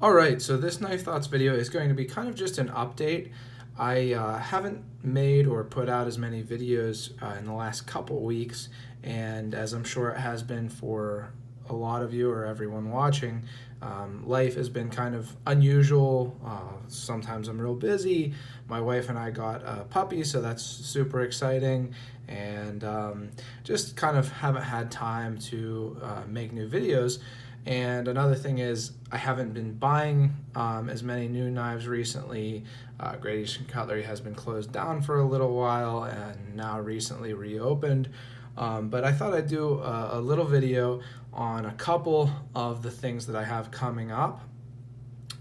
Alright, so this Knife Thoughts video is going to be kind of just an update. I haven't made or put out as many videos in the last couple weeks, and as I'm sure it has been for a lot of you or everyone watching, life has been kind of unusual. Sometimes I'm real busy. My wife and I got a puppy, so that's super exciting, and just kind of haven't had time to make new videos. And another thing is I haven't been buying as many new knives recently. Great Eastern Cutlery has been closed down for a little while and now recently reopened. But I thought I'd do a little video on a couple of the things that I have coming up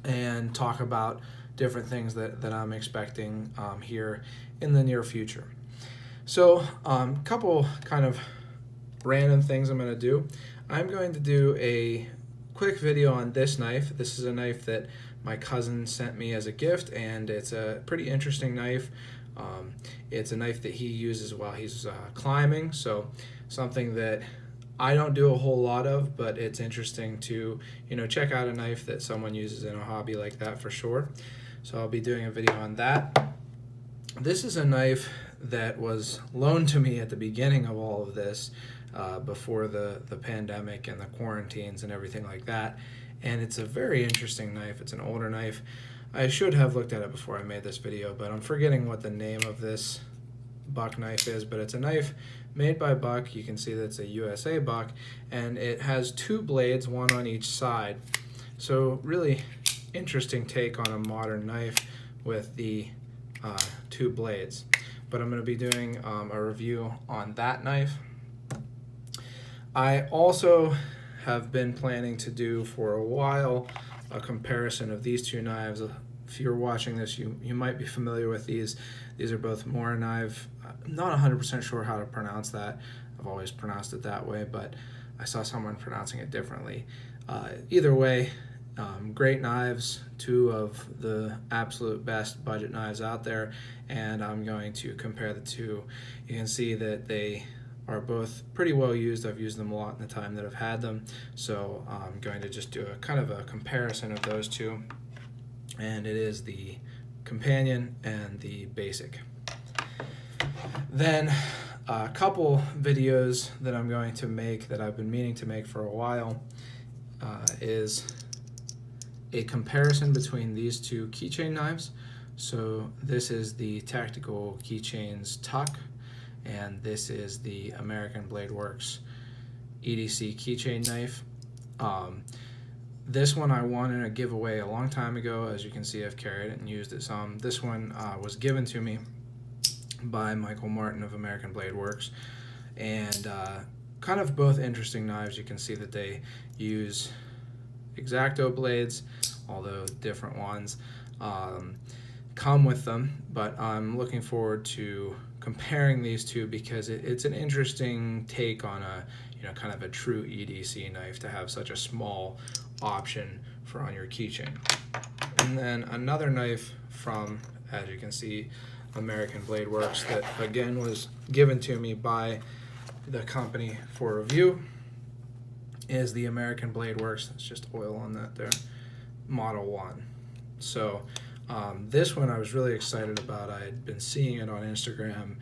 and talk about different things that I'm expecting here in the near future. So a couple kind of random things I'm going to do. I'm going to do a quick video on this knife. This is a knife that my cousin sent me as a gift, and it's a pretty interesting knife. It's a knife that he uses while he's climbing, so something that I don't do a whole lot of, but it's interesting to check out a knife that someone uses in a hobby like that for sure. So I'll be doing a video on that. This is a knife that was loaned to me at the beginning of all of this, before the pandemic and the quarantines and everything like that. And it's a very interesting knife. It's an older knife. I should have looked at it before I made this video, but I'm forgetting what the name of this buck knife is, but it's a knife made by Buck. You can see that it's a USA buck, and it has two blades, one on each side. So really interesting take on a modern knife with the two blades. But I'm going to be doing a review on that knife. I also have been planning to do for a while a comparison of these two knives. If you're watching this, you might be familiar with these. These are both Mora knife. I'm not 100% sure how to pronounce that. I've always pronounced it that way, but I saw someone pronouncing it differently. Either way, great knives, two of the absolute best budget knives out there, and I'm going to compare the two. You can see that they are both pretty well used. I've used them a lot in the time that I've had them, so I'm going to just do a kind of a comparison of those two, and it is the companion and the basic. Then a couple videos that I'm going to make that I've been meaning to make for a while is a comparison between these two keychain knives. So this is the Tactical Keychains Tuck, and this is the American Blade Works EDC keychain knife. This one I won in a giveaway a long time ago. As you can see, I've carried it and used it some. This one was given to me by Michael Martin of American Blade Works, and kind of both interesting knives. You can see that they use X-Acto blades, although different ones come with them, but I'm looking forward to comparing these two because it's an interesting take on a kind of a true EDC knife to have such a small option for on your keychain. And then another knife from, as you can see, American Blade Works that again was given to me by the company for review is the American Blade Works. That's just oil on that there, Model 1. So this one I was really excited about. I had been seeing it on Instagram,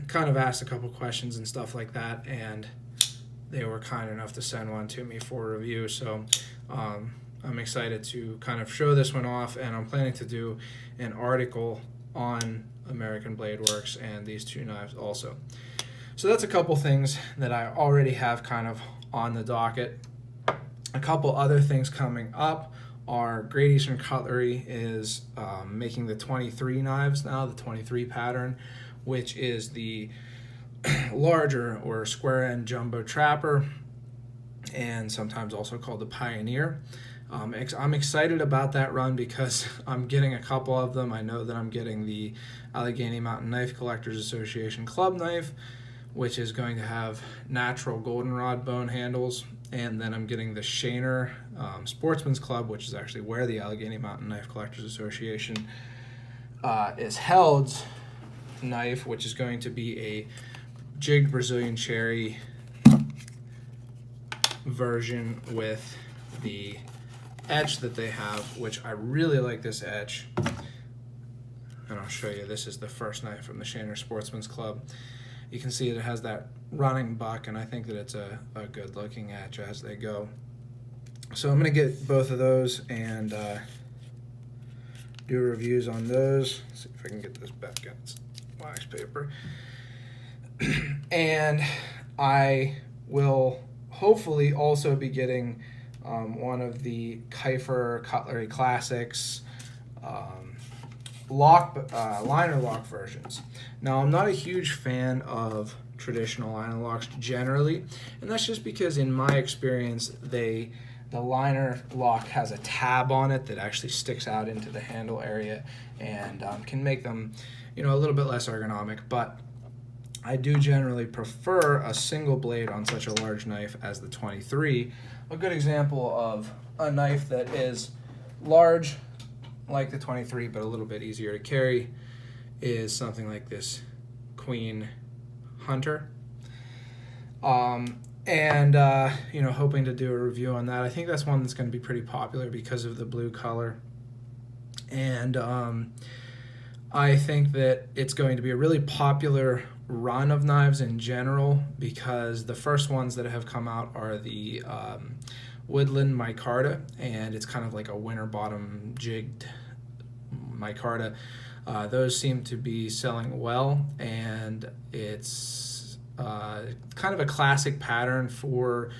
kind of asked a couple questions and stuff like that, and they were kind enough to send one to me for review. So I'm excited to kind of show this one off, and I'm planning to do an article on American Blade Works and these two knives also. So that's a couple things that I already have kind of on the docket. A couple other things coming up are Great Eastern Cutlery is making the 23 knives now, the 23 pattern, which is the larger or square end jumbo trapper, and sometimes also called the Pioneer. I'm excited about that run because I'm getting a couple of them. I know that I'm getting the Allegheny Mountain Knife Collectors Association club knife, which is going to have natural goldenrod bone handles, and then I'm getting the Shaner Sportsman's Club, which is actually where the Allegheny Mountain Knife Collectors Association is held, knife, which is going to be a jigged Brazilian cherry version with the etch that they have, which I really like this etch. And I'll show you, this is the first knife from the Shaner Sportsman's Club. You can see it has that running buck, and I think that it's a good looking etch as they go. So I'm going to get both of those and do reviews on those. Let's see if I can get this back in. It's wax paper. And I will hopefully also be getting one of the Kiefer Cutlery Classics liner lock versions. Now, I'm not a huge fan of traditional liner locks generally, and that's just because in my experience the liner lock has a tab on it that actually sticks out into the handle area and can make them, a little bit less ergonomic. But I do generally prefer a single blade on such a large knife as the 23. A good example of a knife that is large like the 23 but a little bit easier to carry is something like this Queen Hunter. Hoping to do a review on that. I think that's one that's going to be pretty popular because of the blue color. And I think that it's going to be a really popular run of knives in general, because the first ones that have come out are the Woodland micarta, and it's kind of like a winter bottom jigged micarta. Those seem to be selling well, and it's kind of a classic pattern for,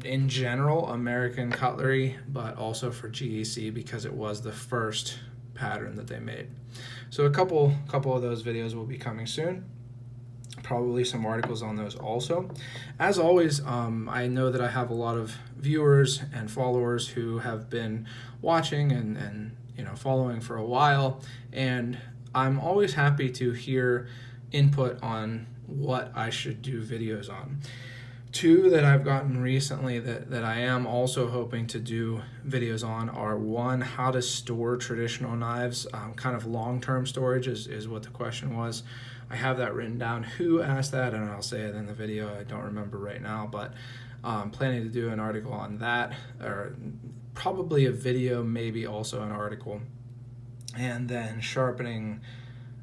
in general, American cutlery, but also for GEC because it was the first pattern that they made. So a couple of those videos will be coming soon. Probably some articles on those also. As always, I know that I have a lot of viewers and followers who have been watching and following for a while, and I'm always happy to hear input on what I should do videos on. Two that I've gotten recently that I am also hoping to do videos on are, one, how to store traditional knives, kind of long-term storage is what the question was. I have that written down. Who asked that? And I'll say it in the video. I don't remember right now, but I'm planning to do an article on that, or probably a video, maybe also an article. And then sharpening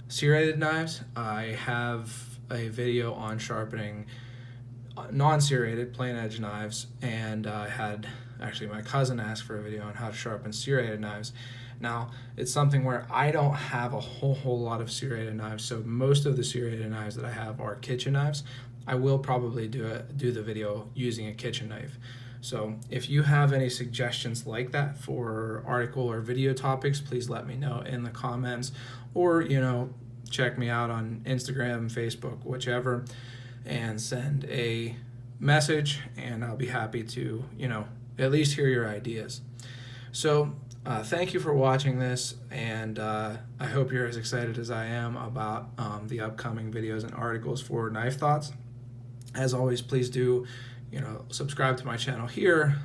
serrated knives. I have a video on sharpening non-serrated plain edge knives, and I had actually my cousin ask for a video on how to sharpen serrated knives. Now, it's something where I don't have a whole lot of serrated knives, so most of the serrated knives that I have are kitchen knives. I will probably do the video using a kitchen knife. So if you have any suggestions like that for article or video topics, please let me know in the comments, or check me out on Instagram, Facebook, whichever, and send a message, and I'll be happy to at least hear your ideas. So thank you for watching this, and I hope you're as excited as I am about the upcoming videos and articles for Knife Thoughts. As always, please do subscribe to my channel here,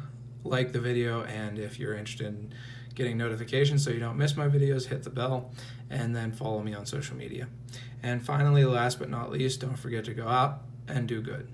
like the video, and if you're interested in getting notifications so you don't miss my videos, hit the bell, and then follow me on social media. And finally, last but not least, don't forget to go out and do good.